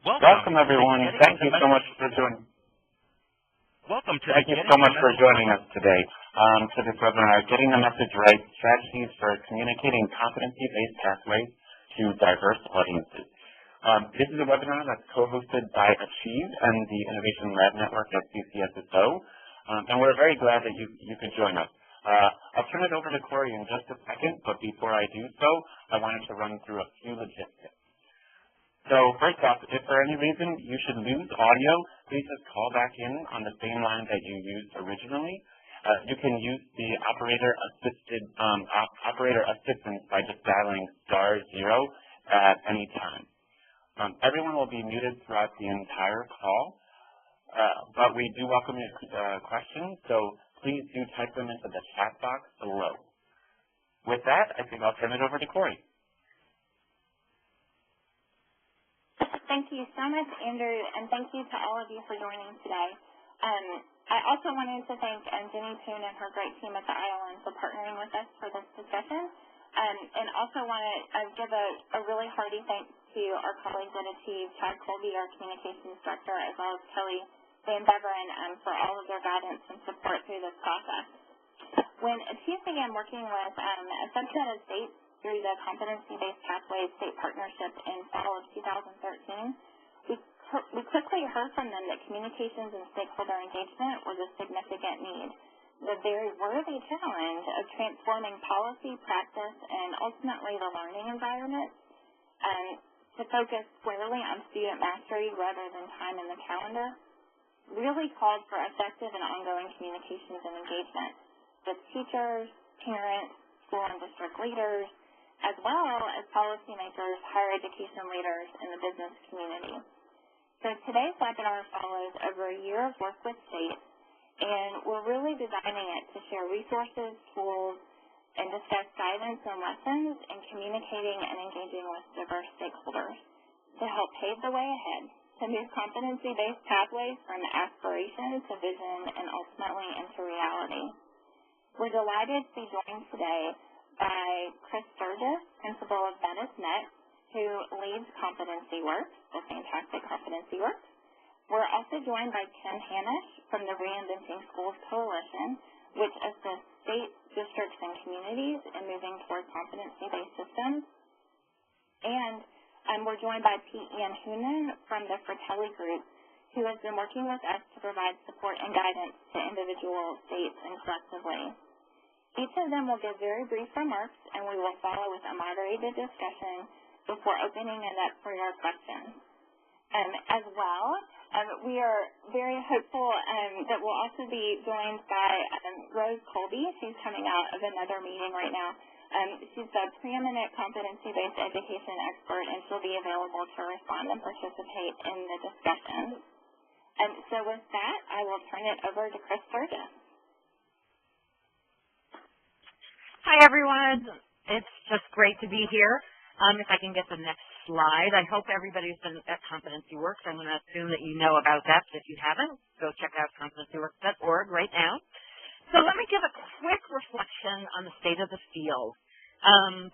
Welcome, everyone. Thank you so much for joining. Thank you so much for joining us today to this webinar, Getting the Message Right, Strategies for Communicating Competency-Based Pathways to Diverse Audiences. This is a webinar that's co-hosted by Achieve and the Innovation Lab Network at CCSSO, and we're very glad that you could join us. I'll turn it over to Corey in just a second, but before I do so, I wanted to run through a few logistics. So first off, if for any reason you should lose audio, please just call back in on the same line that you used originally. You can use the operator assistance by just dialing *0 at any time. Everyone will be muted throughout the entire call, but we do welcome your questions, so please do type them into the chat box below. With that, I think I'll turn it over to Corey. Thank you so much, Andrew, and thank you to all of you for joining today. I also wanted to thank Jenny Poon and her great team at the ILN for partnering with us for this discussion, and also want to give a really hearty thanks to our colleagues at Achieve, Chad Colby, our communications director, as well as Kelly Van Beveren for all of their guidance and support through this process. When Achieve began working with a subset of states through the Competency-Based Pathways State Partnership in fall of 2013, we quickly heard from them that communications and stakeholder engagement was a significant need. The very worthy challenge of transforming policy, practice, and ultimately the learning environment to focus squarely on student mastery rather than time in the calendar really called for effective and ongoing communications and engagement with teachers, parents, school and district leaders, as well as policymakers, higher education leaders, and the business community. So today's webinar follows over a year of work with states, and we're really designing it to share resources, tools, and discuss guidance and lessons in communicating and engaging with diverse stakeholders to help pave the way ahead to move competency-based pathways from aspiration to vision and ultimately into reality. We're delighted to be joined today by Chris Sturgis, principal of Venice Next, who leads Competency Works, the fantastic Competency Works. We're also joined by Tim Hanisch from the Reinventing Schools Coalition, which assists states, districts, and communities in moving toward competency-based systems. And we're joined by Pete Ian Hoonan from the Fratelli Group, who has been working with us to provide support and guidance to individual states and collectively. Each of them will give very brief remarks, and we will follow with a moderated discussion before opening it up for your questions. As well, we are very hopeful that we'll also be joined by Rose Colby. She's coming out of another meeting right now. She's a preeminent competency-based education expert, and she'll be available to respond and participate in the discussion. So with that, I will turn it over to Chris Sturgis. Hi, everyone. It's just great to be here. If I can get the next slide. I hope everybody's been at Competency Works. I'm going to assume that you know about that, but if you haven't, go check out competencyworks.org right now. So let me give a quick reflection on the state of the field.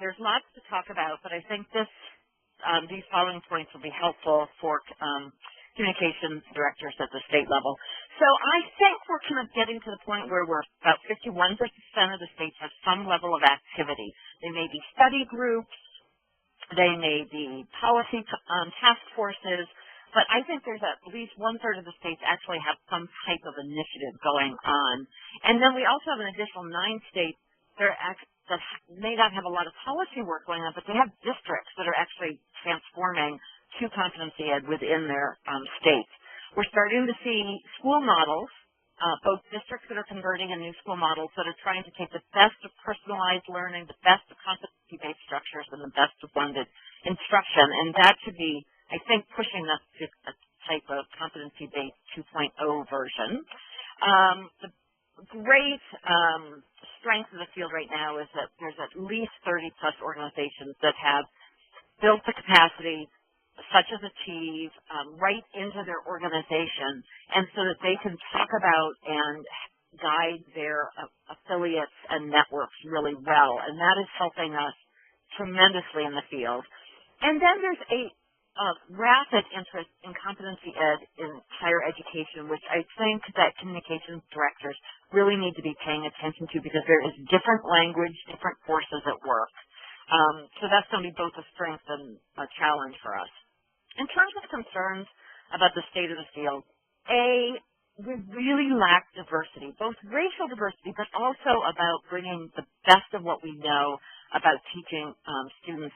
There's lots to talk about, but I think these following points will be helpful for communications directors at the state level. So I think we're kind of getting to the point where we're about 51% of the states have some level of activity. They may be study groups, they may be policy task forces, but I think there's at least 1/3 of the states actually have some type of initiative going on. And then we also have an additional 9 states that may not have a lot of policy work going on, but they have districts that are actually transforming to competency ed within their states. We're starting to see school models, both districts that are converting and new school models that are trying to take the best of personalized learning, the best of competency-based structures, and the best of blended instruction. And that should be, I think, pushing us to a type of competency-based 2.0 version. The great strength of the field right now is that there's at least 30+ organizations that have built the capacity, such as Achieve, right into their organization, and so that they can talk about and guide their affiliates and networks really well. And that is helping us tremendously in the field. And then there's rapid interest in competency ed in higher education, which I think that communications directors really need to be paying attention to because there is different language, different forces at work. So that's going to be both a strength and a challenge for us. In terms of concerns about the state of the field, we really lack diversity, both racial diversity, but also about bringing the best of what we know about teaching students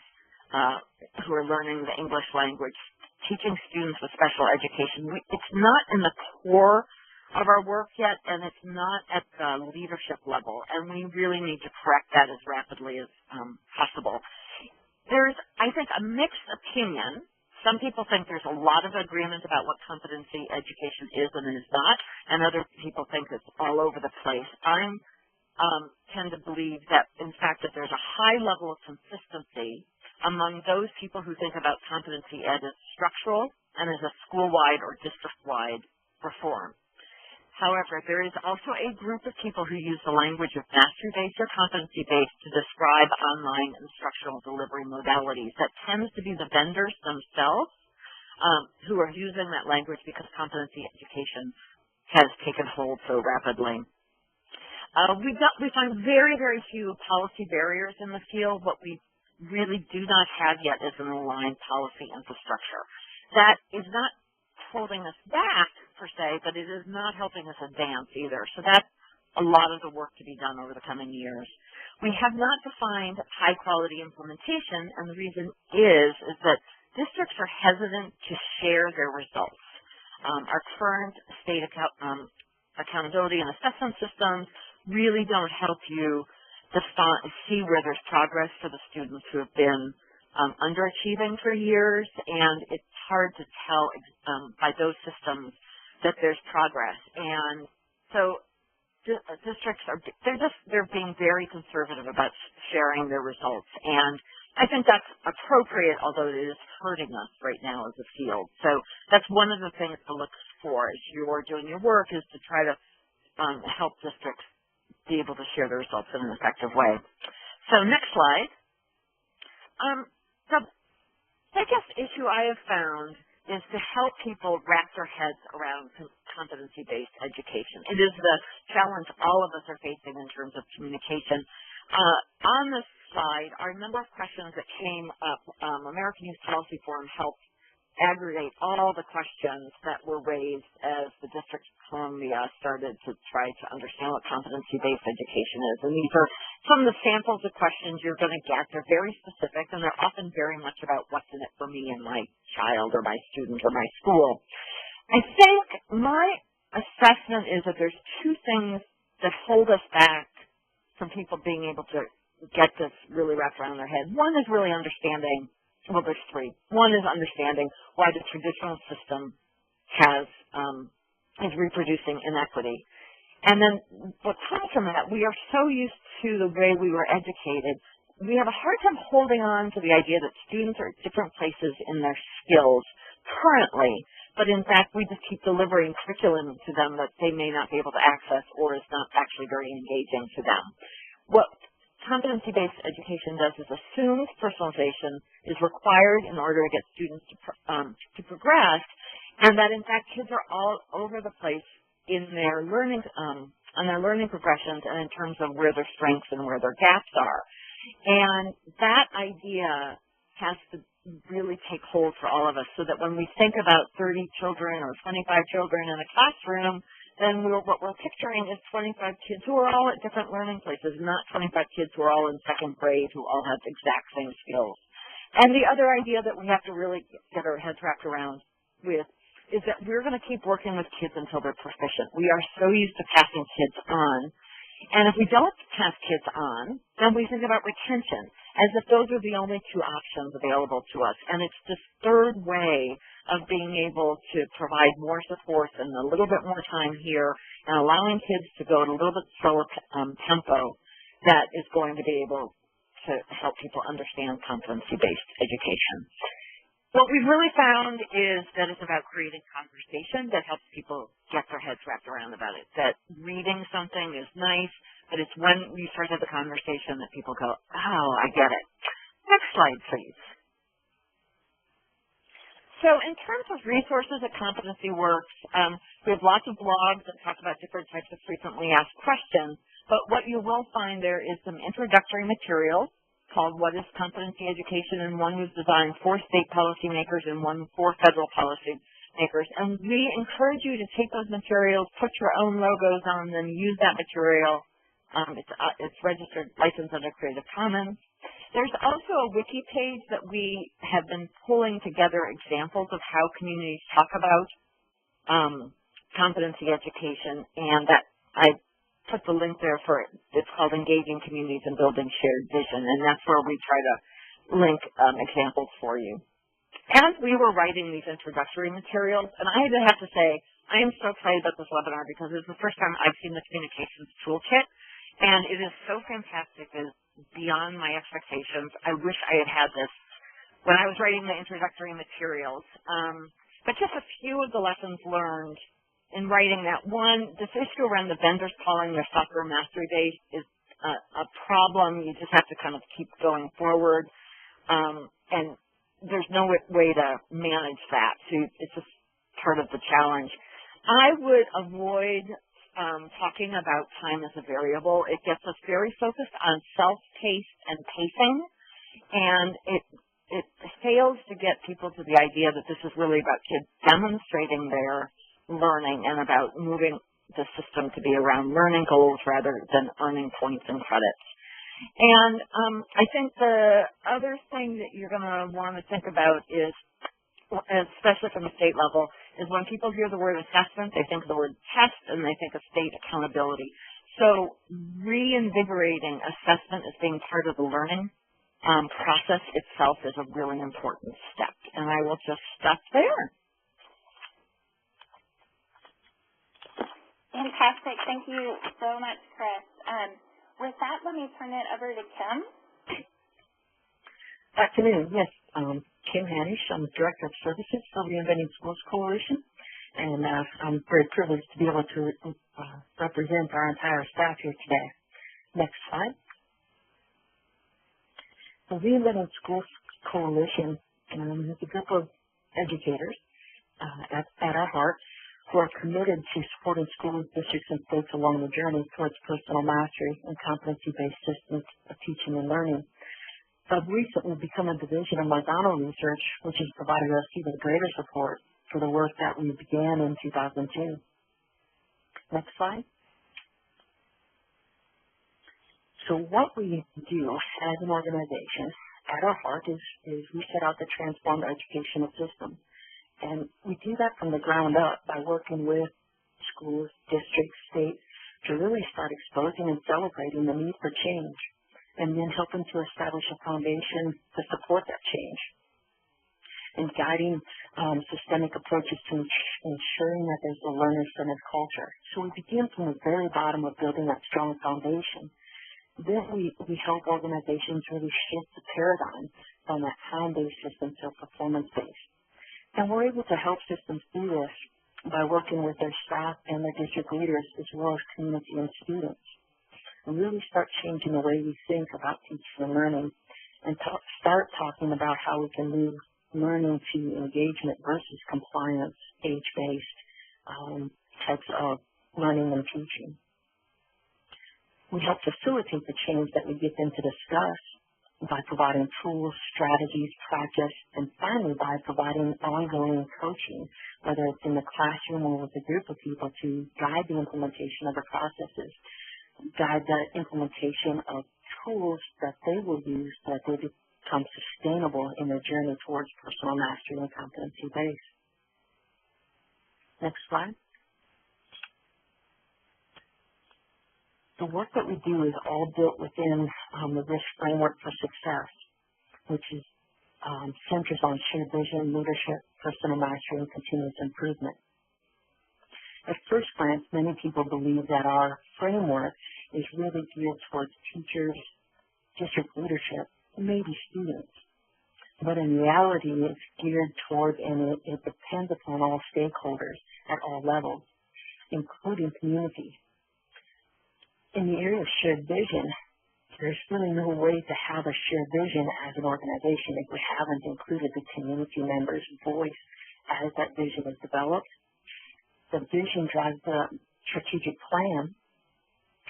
who are learning the English language, teaching students with special education. It's not in the core of our work yet, and it's not at the leadership level, and we really need to correct that as rapidly as possible. There's, I think, a mixed opinion. Some people think there's a lot of agreement about what competency education is and is not, and other people think it's all over the place. I tend to believe that, in fact, that there's a high level of consistency among those people who think about competency ed as structural and as a school-wide or district-wide reform. However, there is also a group of people who use the language of mastery-based or competency-based to describe online instructional delivery modalities. That tends to be the vendors themselves who are using that language because competency education has taken hold so rapidly. We find very, very few policy barriers in the field. What we really do not have yet is an aligned policy infrastructure. That is not holding us back, per se, but it is not helping us advance either. So that's a lot of the work to be done over the coming years. We have not defined high-quality implementation, and the reason is that districts are hesitant to share their results. Our current state accountability and assessment systems really don't help you see where there's progress for the students who have been underachieving for years, and it's hard to tell by those systems that there's progress. And so districts they're being very conservative about sharing their results, and I think that's appropriate, although it is hurting us right now as a field. So that's one of the things to look for as you're doing your work, is to try to help districts be able to share the results in an effective way. So next slide. The biggest issue I have found is to help people wrap their heads around competency-based education. It is the challenge all of us are facing in terms of communication. On this slide are a number of questions that came up. American Youth Policy Forum helped aggregate all the questions that were raised as the District of Columbia started to try to understand what competency-based education is. And these are some of the samples of questions you're going to get. They're very specific, and they're often very much about what's in it for me and my child or my student or my school. I think my assessment is that there's two things that hold us back from people being able to get this really wrapped around their head. One is really understanding. Well, there's three. One is understanding why the traditional system is reproducing inequity. And then what comes from that, we are so used to the way we were educated, we have a hard time holding on to the idea that students are at different places in their skills currently, but in fact we just keep delivering curriculum to them that they may not be able to access or is not actually very engaging to them. What competency-based education does is assumes personalization is required in order to get students to progress, and that in fact kids are all over the place in their learning on their learning progressions and in terms of where their strengths and where their gaps are. And that idea has to really take hold for all of us, so that when we think about 30 children or 25 children in a classroom, then what we're picturing is 25 kids who are all at different learning places, not 25 kids who are all in second grade who all have the exact same skills. And the other idea that we have to really get our heads wrapped around with is that we're going to keep working with kids until they're proficient. We are so used to passing kids on. And if we don't pass kids on, then we think about retention as if those are the only two options available to us. And it's this third way of being able to provide more support and a little bit more time here and allowing kids to go at a little bit slower tempo that is going to be able to help people understand competency-based education. What we've really found is that it's about creating conversation that helps people get their heads wrapped around about it, that reading something is nice, but it's when you start to have the conversation that people go, oh, I get it. Next slide, please. So in terms of resources at Competency Works, we have lots of blogs that talk about different types of frequently asked questions, but what you will find there is some introductory materials called What is Competency Education, and one was designed for state policymakers and one for federal policymakers. And we encourage you to take those materials, put your own logos on them, use that material. It's registered, licensed under Creative Commons. There's also a wiki page that we have been pulling together examples of how communities talk about competency education, and that I put the link there for it. It's called Engaging Communities and Building Shared Vision, and that's where we try to link examples for you. As we were writing these introductory materials, and I have to say, I am so excited about this webinar because it's the first time I've seen the communications toolkit, and it is so fantastic. It's beyond my expectations. I wish I had had this when I was writing the introductory materials. But just a few of the lessons learned in writing that. One, this issue around the vendors calling their software mastery days is a problem. You just have to kind of keep going forward. And there's no way to manage that. So it's just part of the challenge. I would avoid talking about time as a variable. It gets us very focused on self-paced and pacing, and it fails to get people to the idea that this is really about kids demonstrating their learning and about moving the system to be around learning goals rather than earning points and credits. And I think the other thing that you're going to want to think about is, especially from the state level, is when people hear the word assessment, they think of the word test, and they think of state accountability. So reinvigorating assessment as being part of the learning process itself is a really important step. And I will just stop there. Fantastic. Thank you so much, Chris. With that, let me turn it over to Kim. Afternoon. Yes, Kim Hanish. I'm Director of Services for Reinventing Schools Coalition, and I'm very privileged to be able to represent our entire staff here today. Next slide. The Reinventing Schools Coalition is a group of educators at our heart who are committed to supporting schools, districts, and states along the journey towards personal mastery and competency-based systems of teaching and learning. But recently become a division of Marzano Research, which has provided us even greater support for the work that we began in 2002. Next slide. So what we do as an organization at our heart is we set out to transform the educational system. And we do that from the ground up by working with schools, districts, states to really start exposing and celebrating the need for change, and then helping to establish a foundation to support that change, and guiding systemic approaches to ensuring that there's a learner-centered culture. So we begin from the very bottom of building that strong foundation. Then we help organizations really shift the paradigm from that time-based system to performance-based. And we're able to help systems do this by working with their staff and their district leaders as well as community and students, and really start changing the way we think about teaching and learning, and start talking about how we can move learning to engagement versus compliance, age-based types of learning and teaching. We help facilitate the change that we get them to discuss by providing tools, strategies, projects, and finally by providing ongoing coaching, whether it's in the classroom or with a group of people, to guide the implementation of the processes, guide the implementation of tools that they will use so that they become sustainable in their journey towards personal mastery and competency base. Next slide. The work that we do is all built within the RISC framework for success, which is centers on shared vision, leadership, personal mastery, and continuous improvement. At first glance, many people believe that our framework is really geared towards teachers, district leadership, and maybe students. But in reality, it's geared toward and it depends upon all stakeholders at all levels, including communities. In the area of shared vision, there's really no way to have a shared vision as an organization if we haven't included the community members' voice as that vision is developed. The vision drives the strategic plan,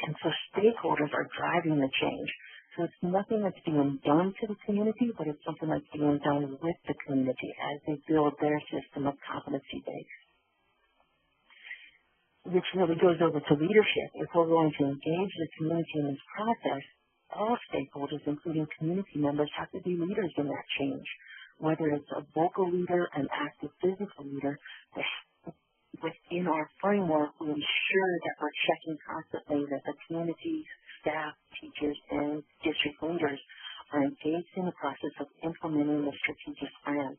and so stakeholders are driving the change. So it's nothing that's being done to the community, but it's something that's being done with the community as they build their system of competency-based. Which really goes over to leadership. If we're going to engage the community in this process, all stakeholders, including community members, have to be leaders in that change. Whether it's a vocal leader, an active physical leader, within our framework, we ensure that we're checking constantly that the community, staff, teachers, and district leaders are engaged in the process of implementing the strategic plan.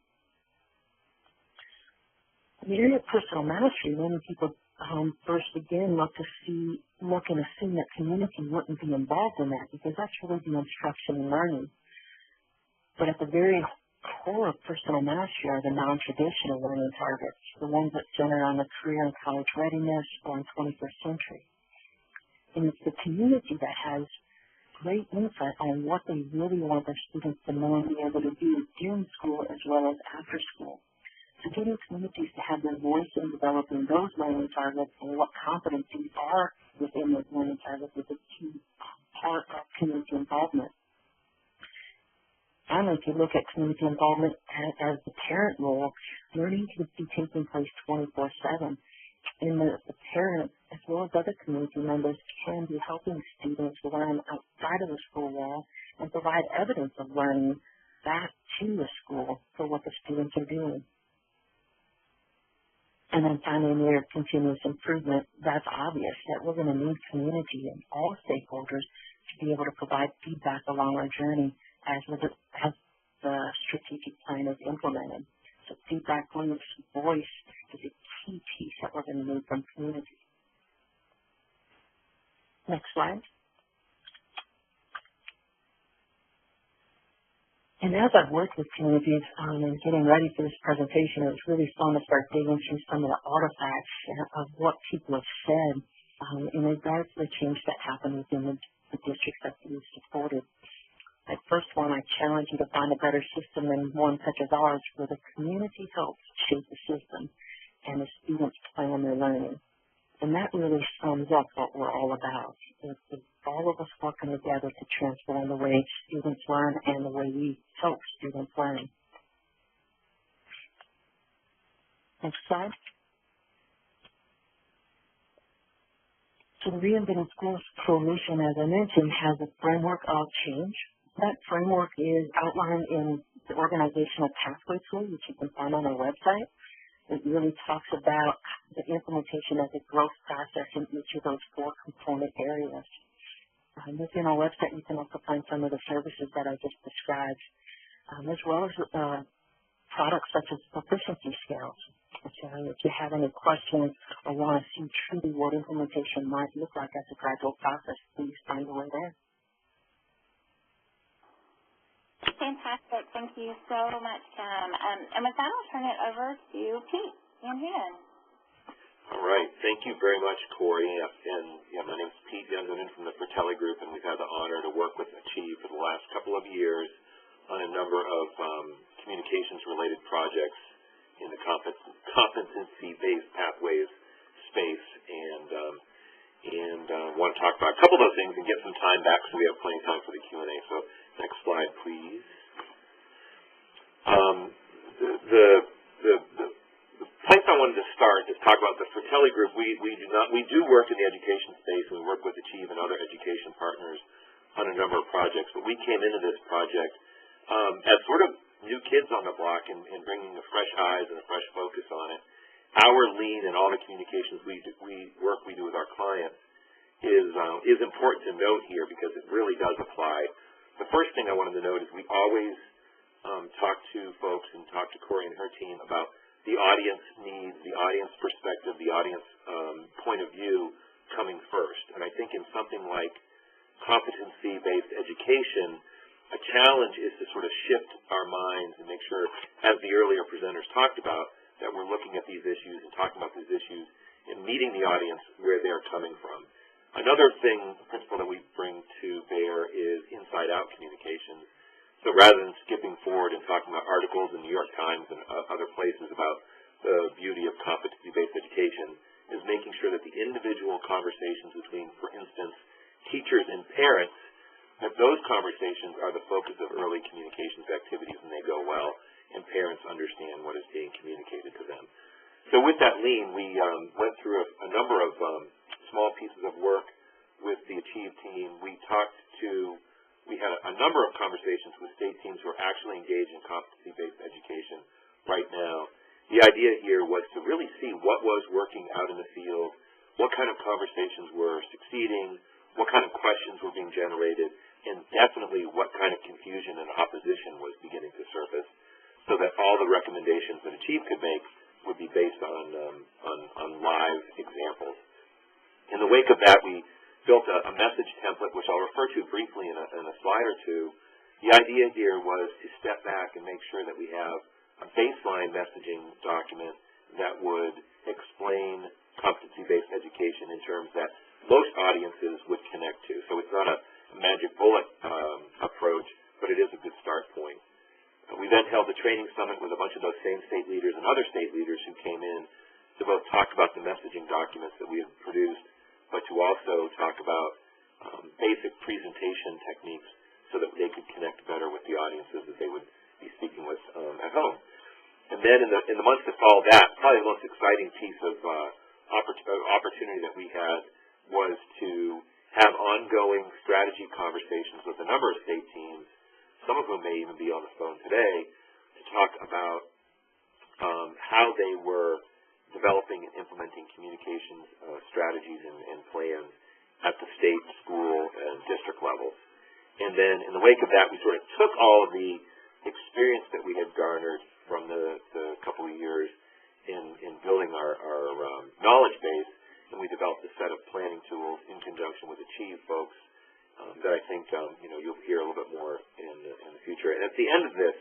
In the area of personal mastery, many people first again look and assume that community wouldn't be involved in that because that's really the instruction and learning. But at the very core of personal mastery are the non-traditional learning targets, the ones that center on the career and college readiness or in 21st century. And it's the community that has great insight on what they really want their students to know and be able to do during school as well as after school. So getting communities to have their voice in developing those learning targets and what competencies are within those learning targets is a key part of community involvement. Finally, if you look at community involvement as the parent role, learning can be taking place 24/7. And the parents, as well as other community members, can be helping students learn outside of the school wall and provide evidence of learning back to the school for what the students are doing. And then finally, in the area of continuous improvement, that's obvious that we're going to need community and all stakeholders to be able to provide feedback along our journey as the strategic plan is implemented. So feedback loops, voice is a key piece that we're going to need from community. Next slide. And as I've worked with communities and getting ready for this presentation, it was really fun to start digging through some of the artifacts of what people have said in regards to the change that happened within the districts that we've supported. At first one, I challenge you to find a better system than one such as ours where the community helps shape the system and the students plan their learning. And that really sums up what we're all about. It's all of us working together to transform the way students learn and the way we help students learn. Next slide. So the Reinventing Schools Coalition, as I mentioned, has a framework of change. That framework is outlined in the organizational pathway tool, which you can find on our website. It really talks about the implementation of the growth process in each of those 4 component areas. Within our website, you can also find some of the services that I just described, as well as products such as proficiency scales. So if you have any questions or want to see truly what implementation might look like as a gradual process, please find a way there. Fantastic. Thank you so much, Kim. And with that, I'll turn it over to Pete Van Hunen. All right. Thank you very much, Corey. And my name is Pete Van Hunen from the Fratelli Group, and we've had the honor to work with Achieve for the last couple of years on a number of communications-related projects in the competency-based pathways space. And want to talk about a couple of those things and get some time back so we have plenty of time for the Q&A. So next slide, please. The place I wanted to start is talk about the Fratelli Group. We do work in the education space. We work with Achieve and other education partners on a number of projects. But we came into this project as sort of new kids on the block and bringing the fresh eyes and a fresh focus on it. Our lead and all the communications we do with our clients is important to note here because it really does apply. The first thing I wanted to note is we always talk to folks and talk to Corey and her team about the audience needs, the audience perspective, the audience point of view coming first. And I think in something like competency-based education, a challenge is to sort of shift our minds and make sure, as the earlier presenters talked about, that we're looking at these issues and talking about these issues and meeting the audience where they're coming from. Another principle that we bring to bear is inside-out communications. So rather than skipping forward and talking about articles in the New York Times and other places about the beauty of competency-based education, is making sure that the individual conversations between, for instance, teachers and parents, that those conversations are the focus of early communications activities and they go well, and parents understand what is being communicated to them. So with that lean, we went through a number of small pieces of work with the Achieve team. We had a number of conversations with state teams who are actually engaged in competency-based education right now. The idea here was to really see what was working out in the field, what kind of conversations were succeeding, what kind of questions were being generated, and definitely what kind of confusion and opposition was beginning to surface, so that all the recommendations that Achieve could make would be based on live examples. In the wake of that, we built a message template, which I'll refer to briefly in a slide or two. The idea here was to step back and make sure that we have a baseline messaging document that would explain competency-based education in terms that most audiences would connect to. So it's not a magic bullet approach, but it is a good start point. We then held a training summit with a bunch of those same state leaders and other state leaders who came in to both talk about the messaging documents that we have produced, but to also talk about basic presentation techniques so that they could connect better with the audiences that they would be speaking with at home. And then in the months that followed that, probably the most exciting piece of opportunity that we had was to have ongoing strategy conversations with a number of state teams, some of whom may even be on the phone today, to talk about how they were developing and implementing communications strategies and plans at the state, school, and district levels. And then in the wake of that, we sort of took all of the experience that we had garnered from the couple of years in building our knowledge base, and we developed a set of planning tools in conjunction with Achieve folks that I think you'll hear a little bit more in the future. And at the end of this,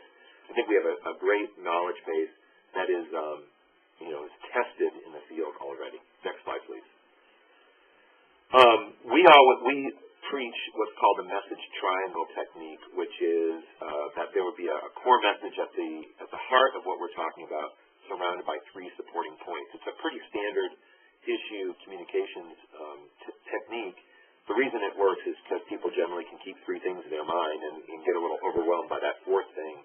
I think we have a great knowledge base that is is tested in the field already. Next slide, please. We preach what's called the message triangle technique, which is that there would be a core message at the heart of what we're talking about, surrounded by three supporting points. It's a pretty standard issue communications technique. The reason it works is because people generally can keep three things in their mind and get a little overwhelmed by that fourth thing,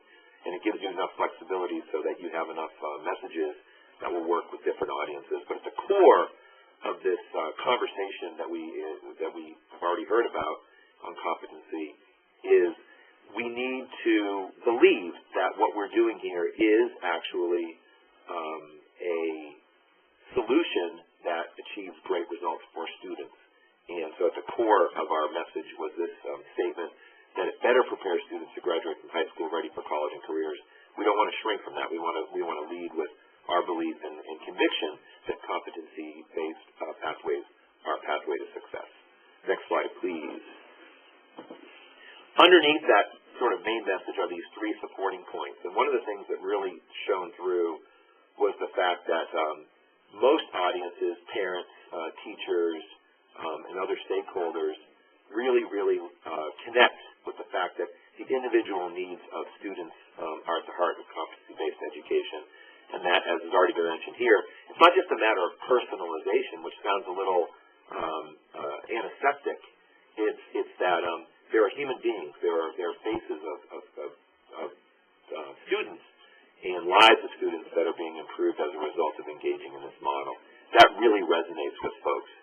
and it gives you enough flexibility so that you have enough messages that will work with different audiences. But at the core of this conversation that we have already heard about on competency is we need to believe that what we're doing here is actually a solution that achieves great results for students. And so at the core of our message was this statement that it better prepares students to graduate from high school ready for college and careers. We don't want to shrink from that. We want to lead with our belief and conviction that competency-based pathways are a pathway to success. Next slide, please. Underneath that sort of main message are these three supporting points. And one of the things that really shone through was the fact that most audiences, parents, teachers, and other stakeholders really connect with the fact that the individual needs of students are at the heart of competency-based education. And that, as has already been mentioned here, it's not just a matter of personalization, which sounds a little antiseptic. It's that there are human beings, there are faces of students and lives of students that are being improved as a result of engaging in this model. That really resonates with folks.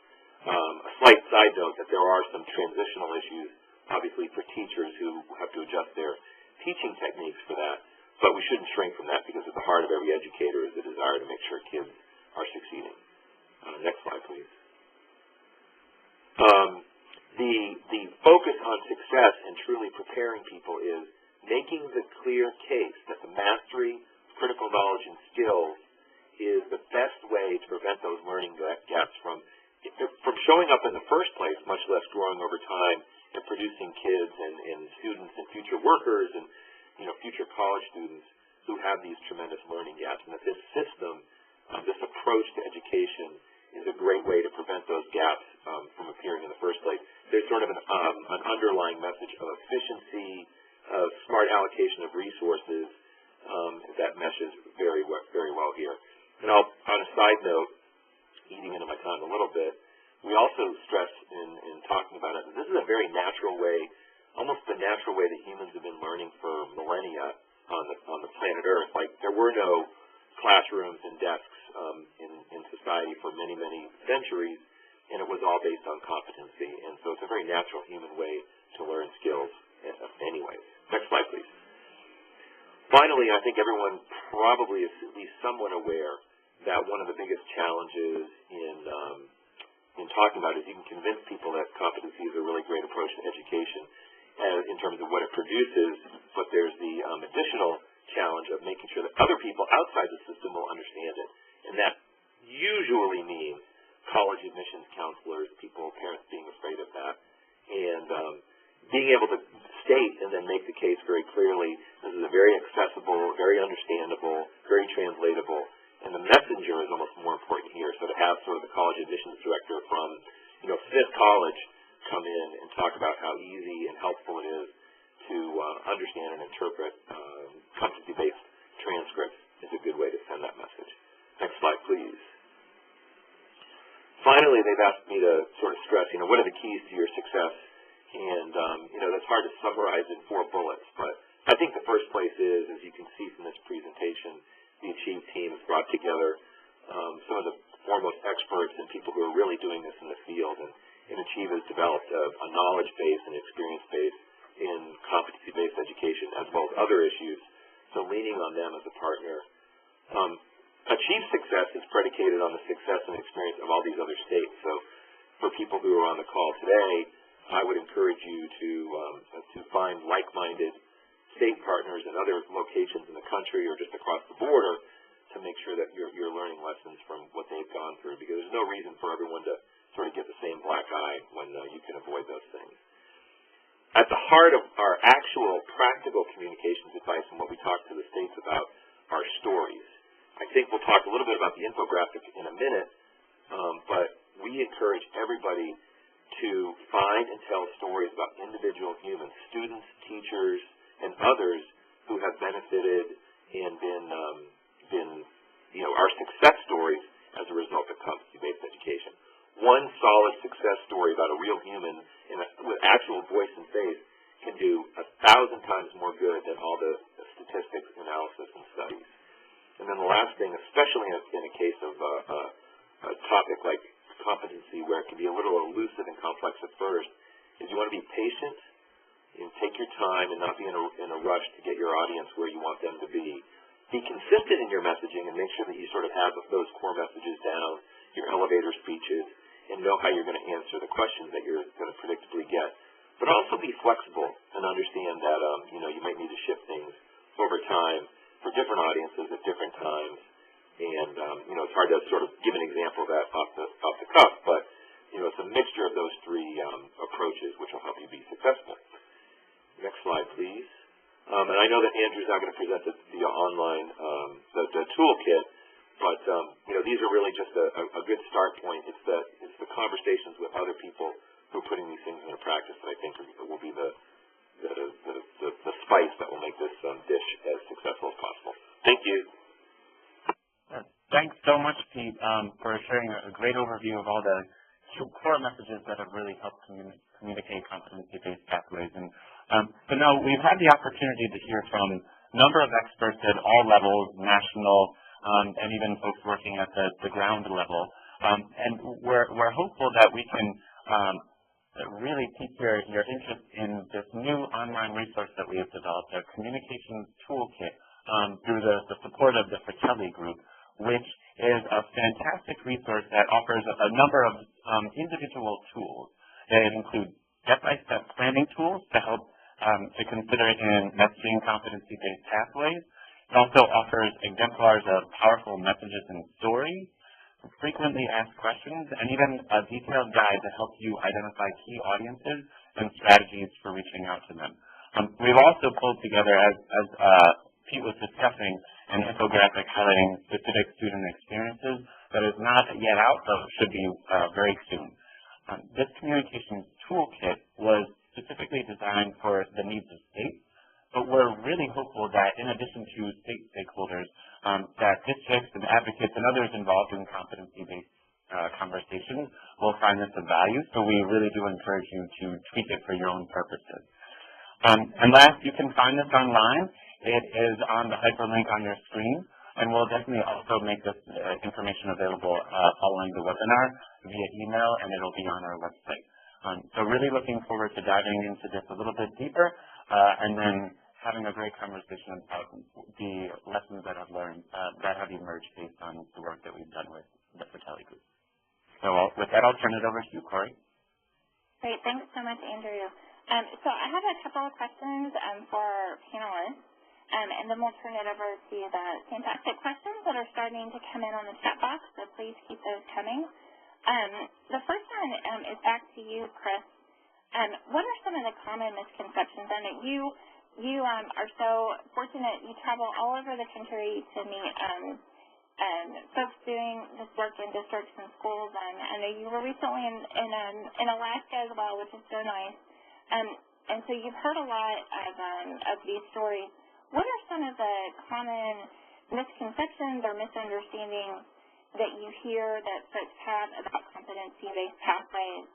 A slight side note that there are some transitional issues, obviously, for teachers who have to adjust their teaching techniques for that. But we shouldn't shrink from that because at the heart of every educator is the desire to make sure kids are succeeding. Next slide, please. The focus on success and truly preparing people is making the clear case that the mastery of critical knowledge and skills is the best way to prevent those learning gaps from showing up in the first place, much less growing over time and producing kids and students and future workers and future college students who have these tremendous learning gaps, and that this system, this approach to education is a great way to prevent those gaps from appearing in the first place. There's sort of an underlying message of efficiency, of smart allocation of resources that meshes very well here. And on a side note, eating into my time a little bit, we also stress in talking about it, this is a very natural way, almost the natural way that humans have been learning for millennia on the planet Earth. Like, there were no classrooms and desks in society for many centuries, and it was all based on competency. And so it's a very natural human way to learn skills anyway. Next slide, please. Finally, I think everyone probably is at least somewhat aware that one of the biggest challenges in talking about it is you can convince people that competency is a really great approach to education in terms of what it produces, but there's the additional challenge of making sure that other people outside the system will understand it. And that usually means college admissions counselors, parents being afraid of that, and being able to state and then make the case very clearly, this is a very accessible, very understandable, very translatable, and the messenger is almost more important here. So to have sort of the college admissions director from, Smith College come in and talk about how easy and helpful it is to understand and interpret competency-based transcripts is a good way to send that message. Next slide, please. Finally, they've asked me to sort of stress, what are the keys to your success? And, that's hard to summarize in 4 bullets, but I think the first place is, as you can see from this presentation, the Achieve team has brought together some of the foremost experts and people who are really doing this in the field, and Achieve has developed a knowledge base and experience base in competency-based education as well as other issues, so leaning on them as a partner. Achieve's success is predicated on the success and experience of all these other states. So for people who are on the call today, I would encourage you to find like-minded state partners in other locations in the country or just across the border to make sure that you're learning lessons from what they've gone through, because there's no reason for everyone to sort of get the same black eye when you can avoid those things. At the heart of our actual practical communications advice and what we talk to the states about are stories. I think we'll talk a little bit about the infographic in a minute, but we encourage everybody to find and tell stories about individual humans, students, teachers, and others who have benefited and been our success stories as a result of competency-based education. One solid success story about a real human with actual voice and face can do 1,000 times more good than all the statistics, analysis, and studies. And then the last thing, especially in a case of a topic like competency where it can be a little elusive and complex at first, is you want to be patient and take your time and not be in a rush to get your audience where you want them to be. Be consistent in your messaging and make sure that you sort of have those core messages down, your elevator speeches, and know how you're going to answer the questions that you're going to predictably get. But also be flexible and understand that you might need to shift things over time for different audiences at different times. And it's hard to sort of give an example of that off the cuff, but it's a mixture of those 3 approaches which will help you be successful. Next slide, please. And I know that Andrew's now going to present the online the toolkit, but these are really just a good start point. It's the conversations with other people who are putting these things into practice that I think will be the spice that will make this dish as successful as possible. Thank you. Thanks so much, Pete, for sharing a great overview of all the core messages that have really helped communicate competency-based pathways. And but now we've had the opportunity to hear from a number of experts at all levels, national, and even folks working at the ground level. And we're hopeful that we can really pique your interest in this new online resource that we have developed, a communications toolkit, through the support of the Fratelli Group, which is a fantastic resource that offers a number of individual tools. It includes step-by-step planning tools to help to consider in messaging competency-based pathways. It also offers exemplars of powerful messages and stories, frequently asked questions, and even a detailed guide to help you identify key audiences and strategies for reaching out to them. We've also pulled together, as Pete was discussing, an infographic highlighting specific student experiences that is not yet out, but should be very soon. This communications toolkit was specifically designed for the needs of states, but we're really hopeful that in addition to state stakeholders, that districts and advocates and others involved in competency-based conversations will find this of value. So we really do encourage you to tweak it for your own purposes. And last, you can find this online. It is on the hyperlink on your screen, and we'll definitely also make this information available following the webinar via email, and it'll be on our website. So really looking forward to diving into this a little bit deeper, and then having a great conversation about the lessons that I've learned, that have emerged based on the work that we've done with the Fratelli Group. So with that, I'll turn it over to you, Corey. Great. Thanks so much, Andrew. So I have a couple of questions for our panelists, and then we'll turn it over to the fantastic questions that are starting to come in on the chat box, so please keep those coming. The first one is back to you, Chris. What are some of the common misconceptions? I know you are so fortunate. You travel all over the country to meet folks doing this work in districts and schools. I know you were recently in Alaska as well, which is so nice. And so you've heard a lot of these stories. What are some of the common misconceptions or misunderstandings that you hear that folks have about competency-based pathways?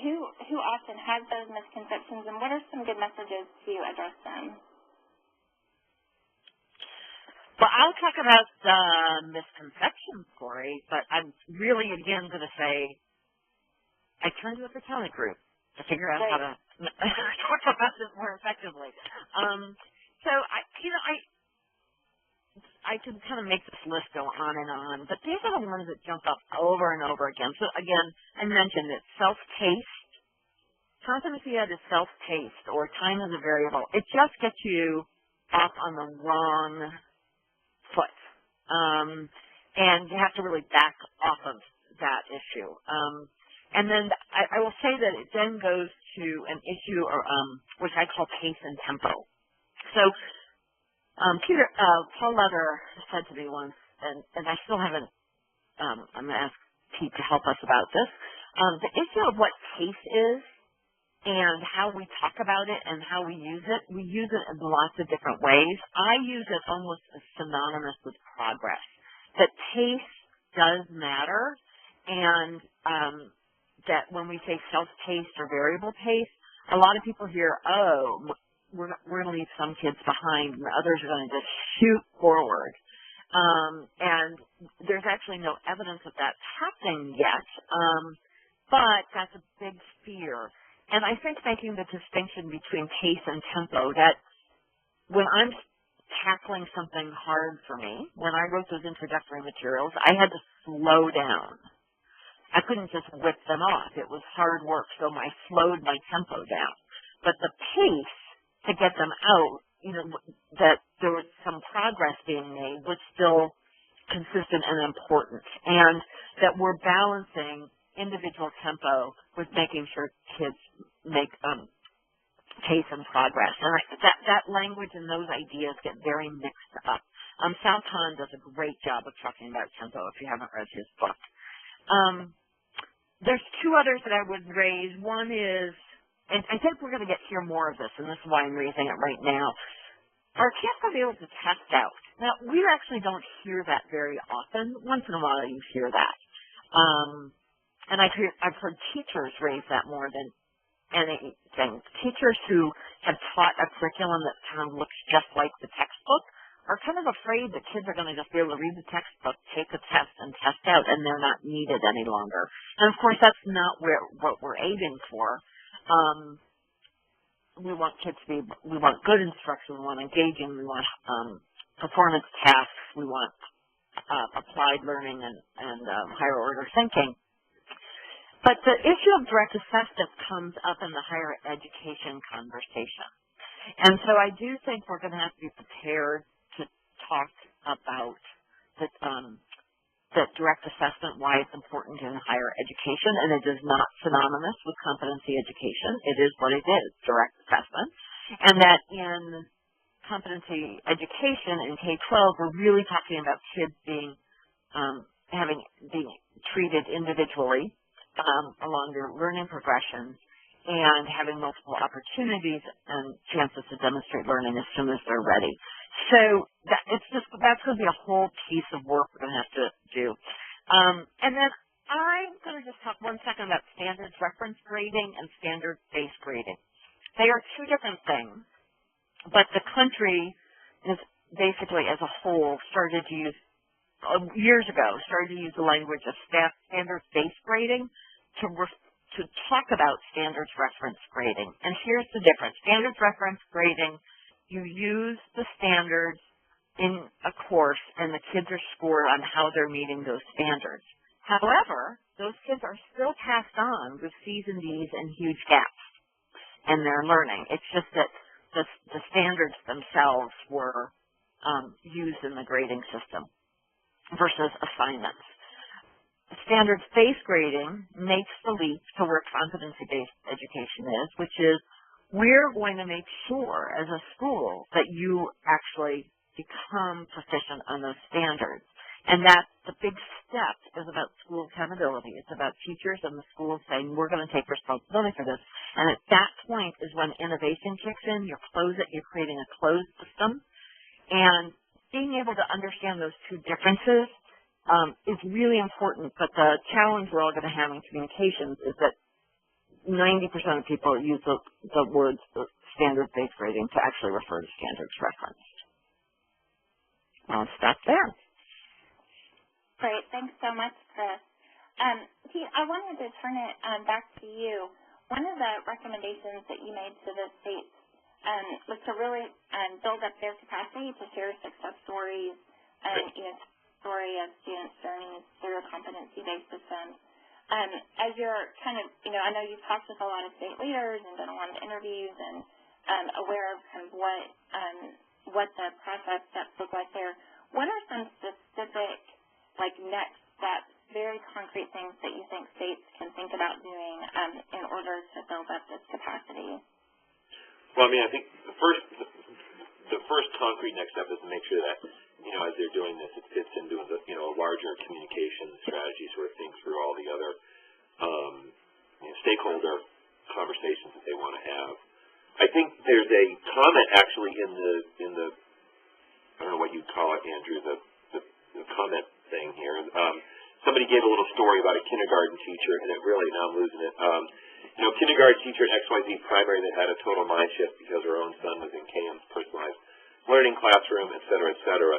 Who often has those misconceptions, and what are some good messages to address them? Well, I'll talk about the misconceptions, Corey, but I'm really, again, going to say I turned to the Fratelli Group to figure out how to talk about this more effectively. So, I could kind of make this list go on and on, but these are the ones that jump up over and over again. So, again, I mentioned it, self-paced. Competency ed is self-paced, or time is a variable. It just gets you off on the wrong foot. And you have to really back off of that issue. And then I will say that it then goes to an issue, which I call pace and tempo. So Paul Leather said to me once, and I still haven't, I'm going to ask Pete to help us about this, the issue of what pace is and how we talk about it and how we use it in lots of different ways. I use it almost as synonymous with progress, that pace does matter, and that when we say self-paced or variable pace, a lot of people hear, oh, we're going to leave some kids behind and others are going to just shoot forward. And there's actually no evidence of that happening yet, but that's a big fear. And I think making the distinction between pace and tempo, that when I'm tackling something hard for me, when I wrote those introductory materials, I had to slow down. I couldn't just whip them off. It was hard work, so I slowed my tempo down. But the pace to get them out, that there was some progress being made, was still consistent and important. And that we're balancing individual tempo with making sure kids make pace and progress. And that language and those ideas get very mixed up. Sal Khan does a great job of talking about tempo if you haven't read his book. There's two others that I would raise. One is, and I think we're going to hear more of this, and this is why I'm raising it right now. Our kids will be able to test out. Now, we actually don't hear that very often. Once in a while you hear that. And I've heard teachers raise that more than anything. Teachers who have taught a curriculum that kind of looks just like the textbook are kind of afraid that kids are going to just be able to read the textbook, take a test, and test out, and they're not needed any longer. And, of course, that's not what we're aiming for. We want good instruction, we want engaging, we want performance tasks, we want applied learning and higher order thinking. But the issue of direct assessment comes up in the higher education conversation. And so I do think we're going to have to be prepared to talk about the direct assessment, why it's important in higher education, and it is not synonymous with competency education. It is what it is, direct assessment. And that in competency education in K-12, we're really talking about kids being being treated individually along their learning progressions, and having multiple opportunities and chances to demonstrate learning as soon as they're ready. So that's going to be a whole piece of work we're going to have to do. And then I'm going to just talk 1 second about standards reference grading and standards-based grading. They are two different things, but the country is basically as a whole started to use, years ago, started to use the language of standards-based grading to talk about standards reference grading. And here's the difference. Standards reference grading, you use the standards in a course and the kids are scored on how they're meeting those standards. However, those kids are still passed on with C's and D's and huge gaps in their learning. It's just that the standards themselves were used in the grading system versus assignments. Standards-based grading makes the leap to where competency-based education is, which is we're going to make sure as a school that you actually become proficient on those standards. And that the big step is about school accountability. It's about teachers and the schools saying, we're going to take responsibility for this. And at that point is when innovation kicks in. You're creating a closed system. And being able to understand those two differences is really important. But the challenge we're all going to have in communications is that 90% of people use the words standards-based grading to actually refer to standards reference. I'll stop there. Great. Thanks so much, Chris. Pete, I wanted to turn it back to you. One of the recommendations that you made to the states was to really build up their capacity to share success stories and, story of students' journeys through a competency-based system. As you're kind of, I know you've talked with a lot of state leaders and done a lot of interviews and aware of kind of what the process steps look like there. What are some specific, next steps, very concrete things that you think states can think about doing in order to build up this capacity? Well, I think the first concrete next step is to make sure that, as they're doing this, it fits into a larger communication strategy sort of thing through all the other stakeholder conversations that they want to have. I think there's a comment actually in the I don't know what you'd call it, Andrew, the comment thing here. Somebody gave a little story about a kindergarten teacher, and it really, now I'm losing it. Kindergarten teacher at XYZ primary that had a total mind shift because her own son was in KM's personalized learning classroom, et cetera, et cetera.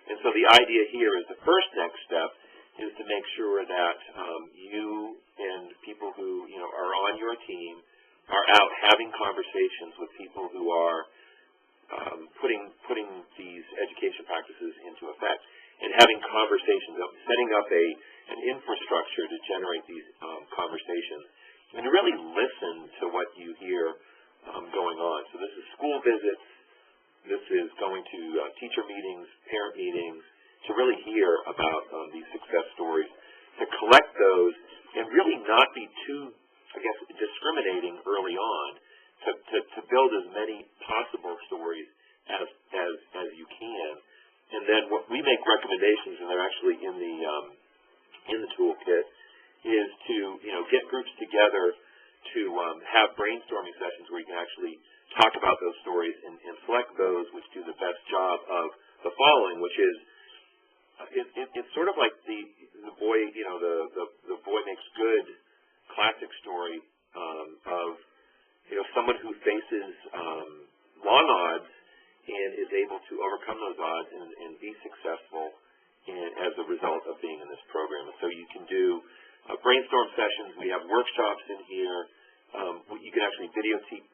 And so the idea here is the first next step is to make sure that you and people who, are on your team are out having conversations with people who are putting these education practices into effect and having conversations, setting up an infrastructure to generate these conversations and to really listen to what you hear going on. So this is school visits. This is going to teacher meetings, parent meetings, to really hear about these success stories, to collect those and really not be too, discriminating early on, to build as many possible stories as you can. And then what we make recommendations, and they're actually in the toolkit, is to get groups together to have brainstorming sessions where you can actually talk about those stories and select those which do the best job of the following, which is it's sort of like the boy the boy makes good classic story of someone who faces long odds and is able to overcome those odds and be successful as a result of being in this program. And so you can do brainstorm sessions. We have workshops in here. You can actually videotape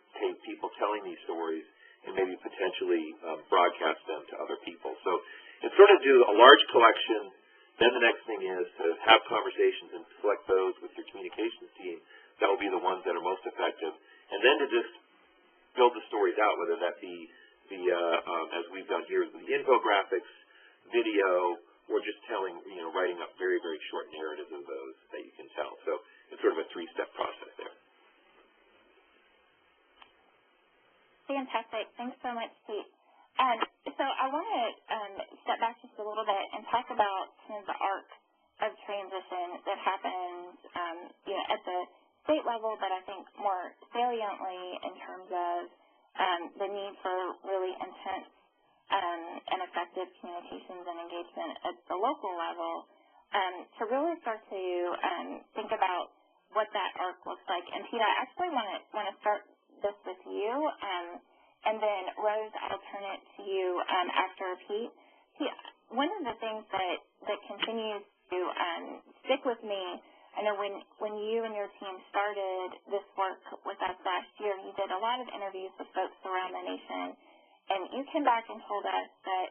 people telling these stories and maybe potentially broadcast them to other people. So it's sort of do a large collection. Then the next thing is to have conversations and select those with your communications team. That will be the ones that are most effective. And then to just build the stories out, whether that be as we've done here, the infographics, video, or just writing up very, very short narratives of those that you can tell. So it's sort of a three-step process there. Fantastic. Thanks so much, Pete. So I want to step back just a little bit and talk about kind of the arc of transition that happens, at the state level, but I think more saliently in terms of the need for really intense and effective communications and engagement at the local level, to really start to think about what that arc looks like. And Pete, I actually want to start this with you, and then Rose, I'll turn it to you after Pete. Pete, one of the things that continues to stick with me, I know when you and your team started this work with us last year, you did a lot of interviews with folks around the nation, and you came back and told us that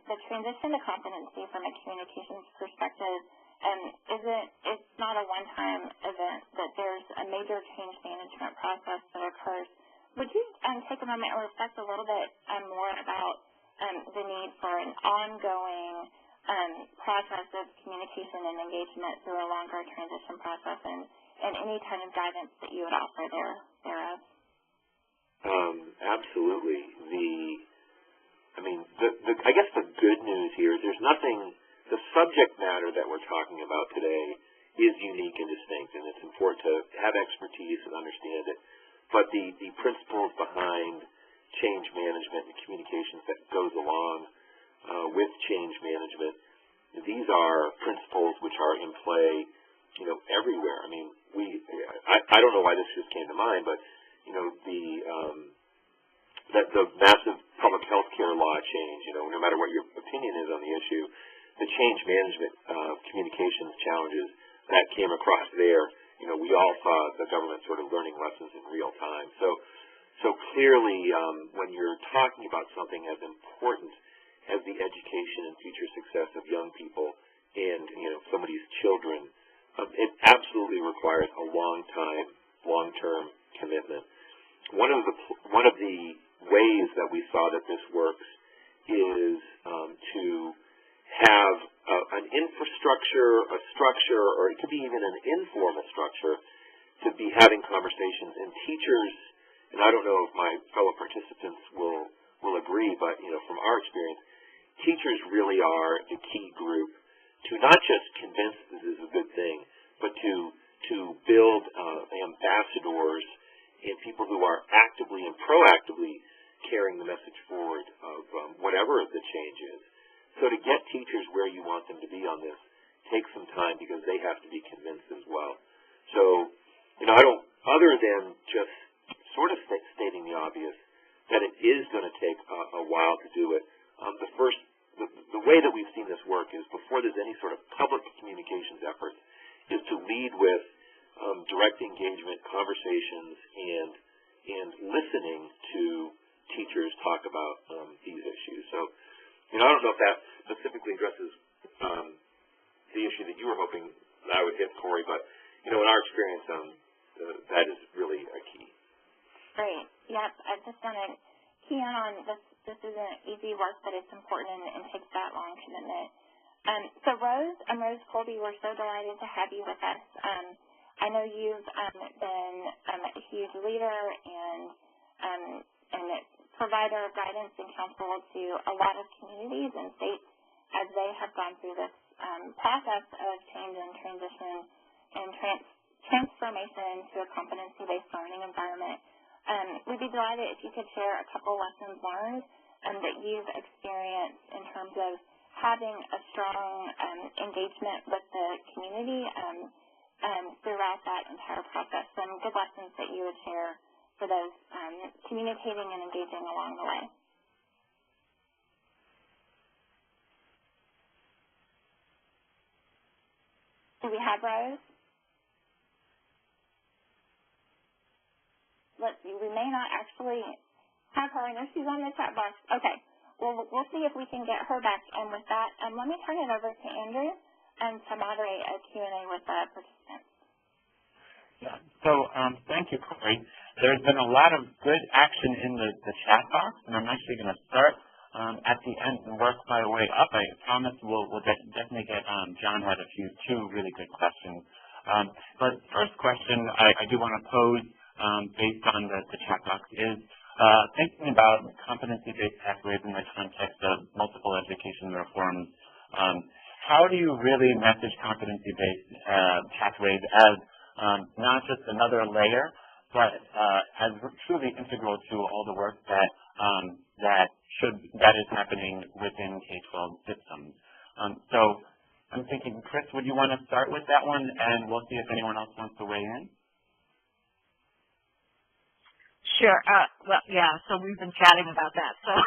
the transition to competency from a communications perspective it's not a one-time event, that there's a major change management process that occurs. Would you take a moment and reflect a little bit more about the need for an ongoing process of communication and engagement through a longer transition process, and any kind of guidance that you would offer thereof? Absolutely. I guess the good news here is the subject matter that we're talking about today is unique and distinct, and it's important to have expertise and understand it. But the principles behind change management and communications that goes along with change management, these are principles which are in play, everywhere. I mean, I don't know why this just came to mind, but the massive public health care law change, no matter what your opinion is on the issue, the change management communications challenges that came across there, we all saw the government sort of learning lessons in real time. So clearly, when you're talking about something as important as the education and future success of young people and, somebody's children, it absolutely requires a long-term commitment. One of the ways that we saw that this works is to have an infrastructure, a structure, or it could be even an informal structure to be having conversations. And teachers, and I don't know if my fellow participants will agree, but from our experience, teachers really are the key group to not just convince this is a good thing, but to build ambassadors and people who are actively and proactively carrying the message forward of whatever the change is. So to get teachers where you want them to be on this takes some time because they have to be convinced as well. So, I don't, other than just sort of stating the obvious, that it is going to take a while to do it. The way that we've seen this work is before there's any sort of public communications effort is to lead with direct engagement, conversations, and listening to teachers talk about these issues. So, I don't know if that specifically addresses the issue that you were hoping that I would hit, Corey, but, in our experience, that is really a key. Great. Yep. I just want to key in on this. This isn't easy work, but it's important and takes that long commitment. So Rose Colby, we're so delighted to have you with us. I know you've been a huge leader and provider of guidance and counsel to a lot of communities and states as they have gone through this process of change and transition and transformation to a competency-based learning environment. We'd be delighted if you could share a couple lessons learned that you've experienced in terms of having a strong engagement with the community throughout that entire process, and good lessons that you would share for those communicating and engaging along the way. Do we have Rose? Let's see, we may not actually have her. I know she's on the chat box. Okay, well, we'll see if we can get her back. And with that, let me turn it over to Andrew to moderate a Q&A with the participants. Yeah. So thank you, Corey. There's been a lot of good action in the chat box, and I'm actually going to start at the end and work my way up. I promise we'll definitely get John had two really good questions. But first question I do want to pose based on the chat box is thinking about competency-based pathways in the context of multiple education reforms. how do you really message competency-based pathways as not just another layer, but as truly integral to all the work that that is happening within K-12 systems? So I'm thinking, Chris, would you want to start with that one, and we'll see if anyone else wants to weigh in? Sure. Well, yeah. So we've been chatting about that. So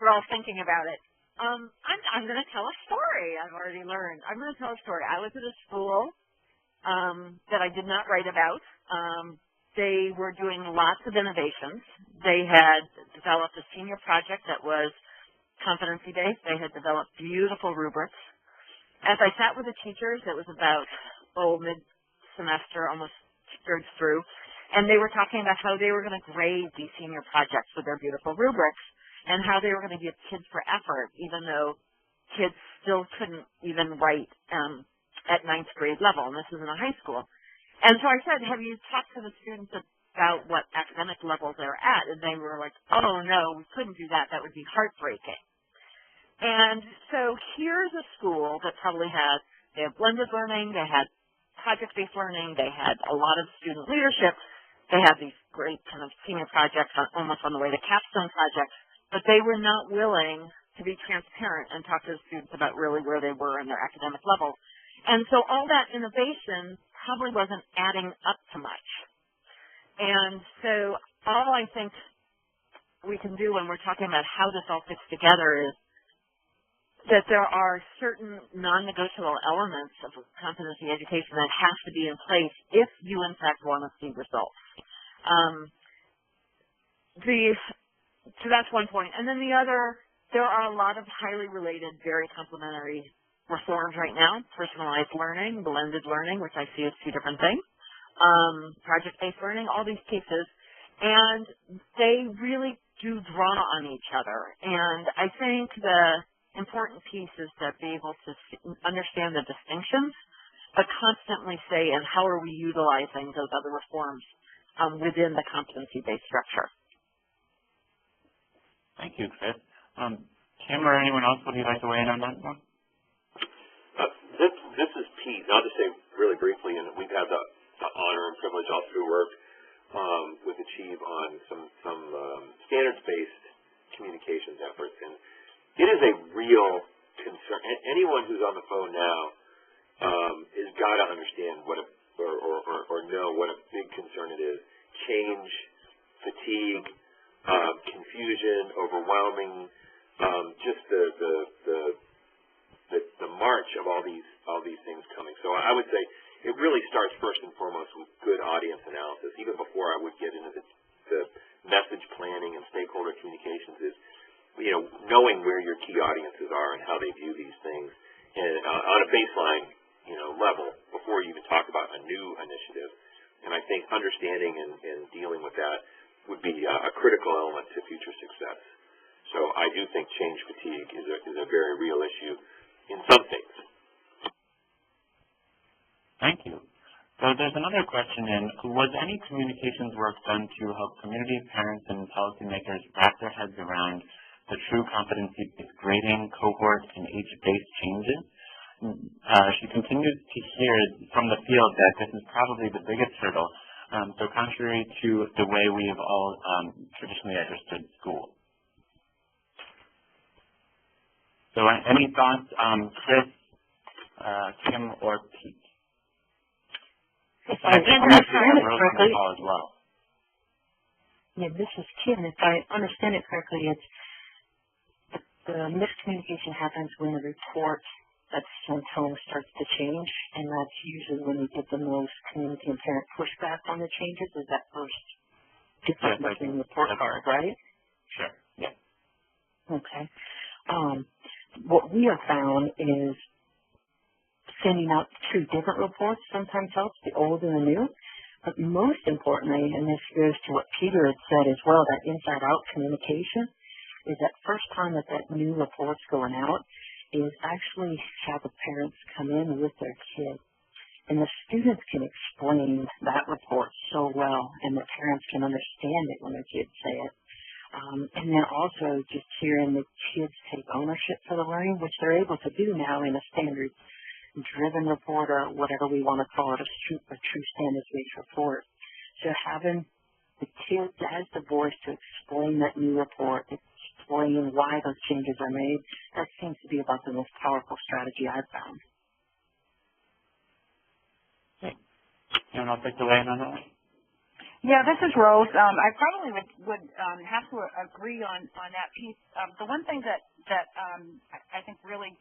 we're all thinking about it. I'm going to tell a story. I've already learned. I'm going to tell a story. I was at a school that I did not write about. They were doing lots of innovations. They had developed a senior project that was competency-based. They had developed beautiful rubrics. As I sat with the teachers, it was about, mid-semester, almost third through, and they were talking about how they were going to grade these senior projects with their beautiful rubrics and how they were going to give kids for effort, even though kids still couldn't even write at ninth grade level, and this is in a high school. And so I said, have you talked to the students about what academic level they're at? And they were like, oh, no, we couldn't do that. That would be heartbreaking. And so here's a school that probably they have blended learning, they had project-based learning, they had a lot of student leadership, they had these great kind of senior projects almost on the way to capstone projects, but they were not willing to be transparent and talk to the students about really where they were in their academic levels. And so all that innovation probably wasn't adding up to much. And so all I think we can do when we're talking about how this all fits together is that there are certain non-negotiable elements of competency education that have to be in place if you, in fact, want to see results. So that's one point. And then the other, there are a lot of highly related, very complementary reforms right now. Personalized learning, blended learning, which I see as two different things, project-based learning, all these pieces. And they really do draw on each other. And I think the important piece is to be able to understand the distinctions, but constantly say, and how are we utilizing those other reforms within the competency-based structure? Thank you, Chris. Kim or anyone else, would you like to weigh in on that one? This is Pete. I'll just say really briefly, and we've had the honor and privilege also to work with Achieve on some standards-based communications efforts, and it is a real concern. Anyone who's on the phone now has got to understand or know what a big concern it is. Change, fatigue, confusion, overwhelming, just the march of all these things coming. So I would say it really starts first and foremost with good audience analysis. Even before I would get into the message planning and stakeholder communications is, knowing where your key audiences are and how they view these things and on a baseline, level before you even talk about a new initiative. And I think understanding and dealing with that would be a critical element to future success. So I do think change fatigue is a very real issue in some states. Thank you. So there's another question in. Was any communications work done to help community, parents, and policymakers wrap their heads around the true competency-based grading, cohort, and age-based changes? She continues to hear from the field that this is probably the biggest hurdle, so contrary to the way we have all traditionally understood school. So any thoughts, Chris, Kim, or Pete? If I understand it correctly, as well. Yeah, this is Kim. If I understand it correctly, it's the miscommunication happens when the report that's sent home starts to change, and that's usually when you get the most community and parent pushback on the changes, is that first difference between the report card, right? Sure, yeah. Okay. What we have found is sending out two different reports sometimes helps, the old and the new. But most importantly, and this goes to what Peter had said as well, that inside-out communication, is that first time that new report's going out is actually have the parents come in with their kid. And the students can explain that report so well, and the parents can understand it when their kids say it. And then also just hearing the kids take ownership for the learning, which they're able to do now in a standards-driven report or whatever we want to call it, a true standards-based report. So having the kids as the voice to explain that new report, explain why those changes are made, that seems to be about the most powerful strategy I've found. Okay. Anyone else like to weigh in on that? Yeah, this is Rose. I probably would have to agree on that piece. The one thing that I think really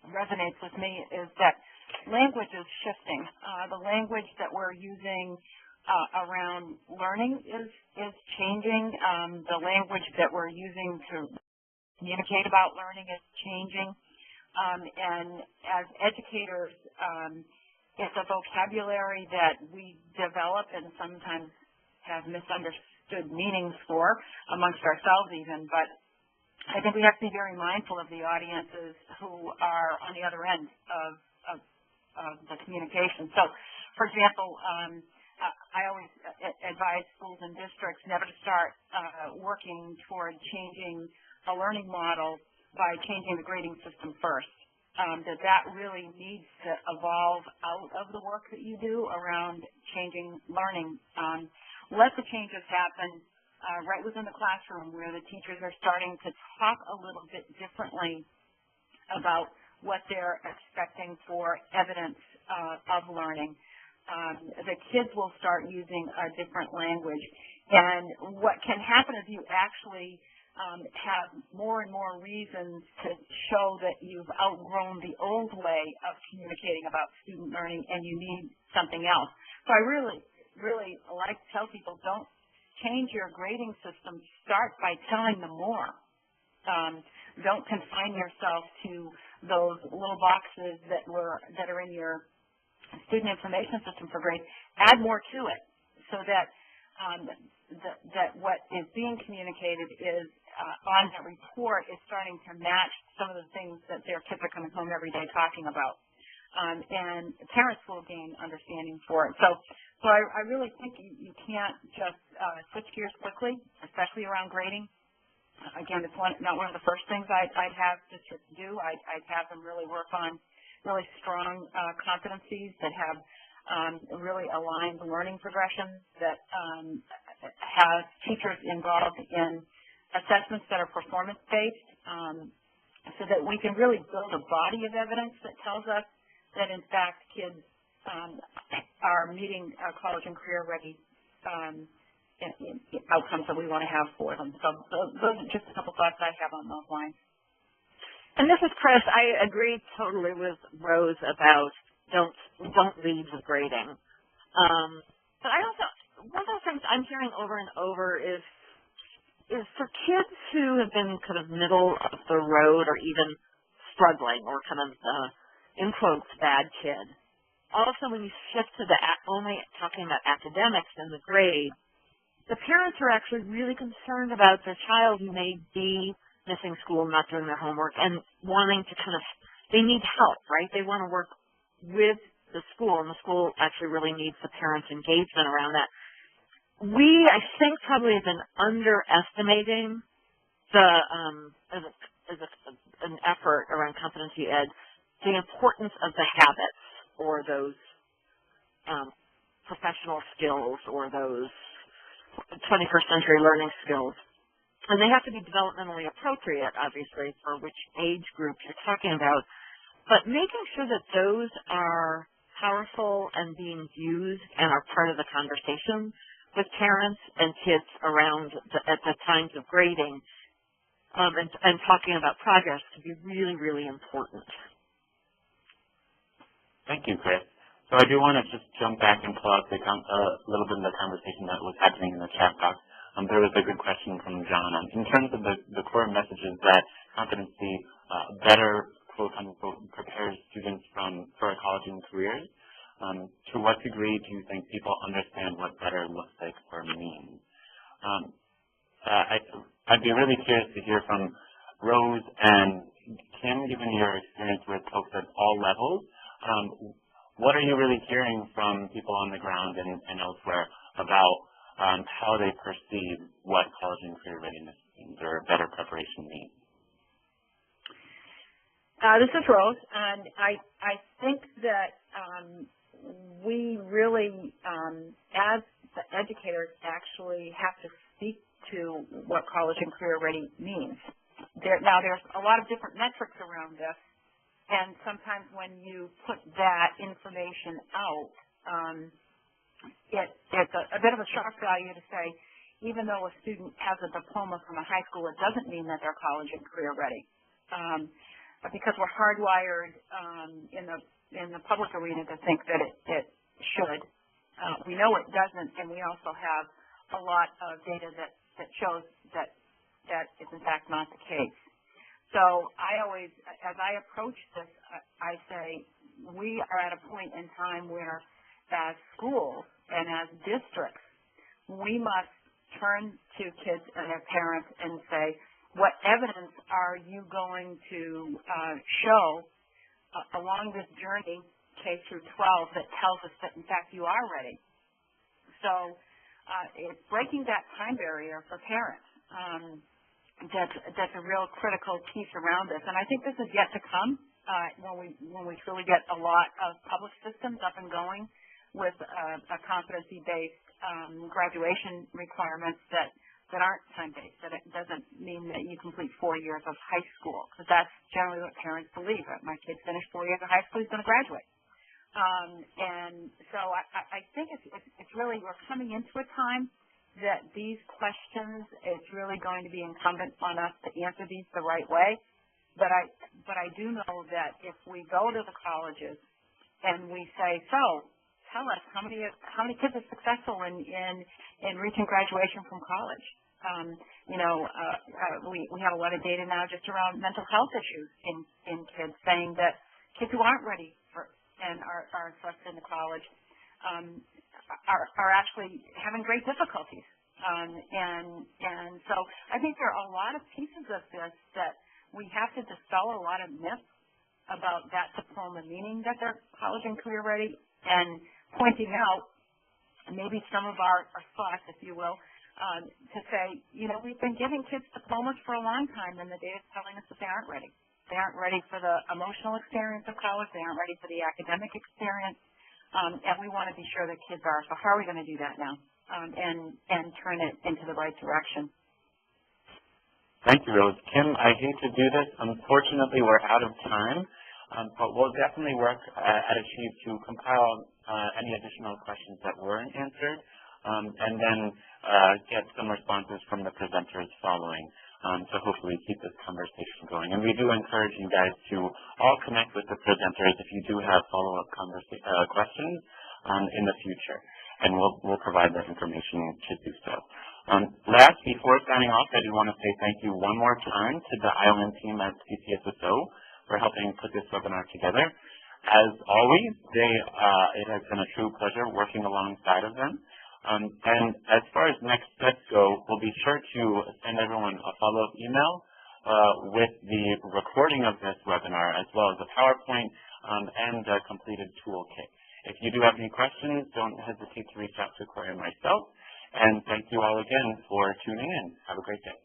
resonates with me is that language is shifting. The language that we're using around learning is changing. The language that we're using to communicate about learning is changing. And as educators, it's a vocabulary that we develop and sometimes have misunderstood meanings for amongst ourselves even, but I think we have to be very mindful of the audiences who are on the other end of the communication. So, for example, I always advise schools and districts never to start working toward changing a learning model by changing the grading system first. That really needs to evolve out of the work that you do around changing learning. Let the changes happen right within the classroom where the teachers are starting to talk a little bit differently about what they're expecting for evidence of learning. The kids will start using a different language. And what can happen is you actually have more and more reasons to show that you've outgrown the old way of communicating about student learning and you need something else. So I really like to tell people, don't change your grading system. Start by telling them more. Don't confine yourself to those little boxes that are in your student information system for grades. Add more to it so that that what is being communicated is on that report is starting to match some of the things that their kids are coming home every day talking about. And parents will gain understanding for it. So I really think you can't just switch gears quickly, especially around grading. Again, it's not one of the first things I'd have districts do. I'd have them really work on really strong competencies that have really aligned learning progression, that have teachers involved in assessments that are performance-based, so that we can really build a body of evidence that tells us that, in fact, kids are meeting college and career-ready outcomes that we want to have for them. So those are just a couple thoughts I have on those lines. And this is Chris. I agree totally with Rose about don't lead with grading. But I also, one of the things I'm hearing over and over is for kids who have been kind of middle of the road or even struggling or kind of in quotes, bad kid. Also, when you shift to the only talking about academics and the grade, the parents are actually really concerned about their child who may be missing school, not doing their homework, and wanting to they need help, right? They want to work with the school, and the school actually really needs the parents' engagement around that. We, I think, probably have been underestimating an effort around competency ed, the importance of the habits or those professional skills or those 21st century learning skills. And they have to be developmentally appropriate, obviously, for which age group you're talking about. But making sure that those are powerful and being used and are part of the conversation with parents and kids around at the times of grading and talking about progress can be really, really important. Thank you, Chris. So I do want to just jump back and pull out a little bit of the conversation that was happening in the chat box. There was a good question from John. In terms of the core messages that competency better, quote unquote, prepares students for college and careers, to what degree do you think people understand what better looks like or means? I'd be really curious to hear from Rose and Kim, given your experience with folks at all levels. What are you really hearing from people on the ground and elsewhere about how they perceive what college and career readiness needs or better preparation needs? This is Rose, and I think that we really, as the educators, actually have to speak to what college and career ready means. Now, there's a lot of different metrics around this, and sometimes when you put that information out, it's a bit of a shock value to say, even though a student has a diploma from a high school, it doesn't mean that they're college and career ready. Because we're hardwired in the public arena to think that it should. We know it doesn't, and we also have a lot of data that shows that is in fact not the case. So I always, as I approach this, I say we are at a point in time where, as schools and as districts, we must turn to kids and their parents and say, what evidence are you going to show along this journey, K through 12, that tells us that, in fact, you are ready? So it's breaking that time barrier for parents. That's a real critical piece around this. And I think this is yet to come when we truly get a lot of public systems up and going with a competency-based graduation requirements that aren't time-based, that it doesn't mean that you complete 4 years of high school, because that's generally what parents believe. My kid finished 4 years of high school, he's going to graduate. And so I think it's really, we're coming into a time that these questions, it's really going to be incumbent on us to answer these the right way. But I do know that if we go to the colleges and we say, so tell us how many kids are successful in reaching graduation from college. We have a lot of data now just around mental health issues in kids, saying that kids who aren't ready for and are thrust into college are actually having great difficulties. And so I think there are a lot of pieces of this that we have to dispel a lot of myths about that diploma meaning that they're college and career ready, and pointing out maybe some of our thoughts, if you will, to say, we've been giving kids diplomas for a long time, and the data is telling us that they aren't ready. They aren't ready for the emotional experience of college. They aren't ready for the academic experience, and we want to be sure that kids are. So how are we going to do that now and turn it into the right direction? Thank you, Rose. Kim, I hate to do this. Unfortunately, we're out of time, but we'll definitely work at Achieve to compile any additional questions that weren't answered, and then get some responses from the presenters following. So hopefully keep this conversation going. And we do encourage you guys to all connect with the presenters if you do have follow-up questions in the future. And we'll provide that information to do so. Last, before signing off, I do want to say thank you one more time to the ILN team at CCSSO for helping put this webinar together. As always, it has been a true pleasure working alongside of them. And as far as next steps go, we'll be sure to send everyone a follow-up email with the recording of this webinar, as well as a PowerPoint and a completed toolkit. If you do have any questions, don't hesitate to reach out to Corey and myself. And thank you all again for tuning in. Have a great day.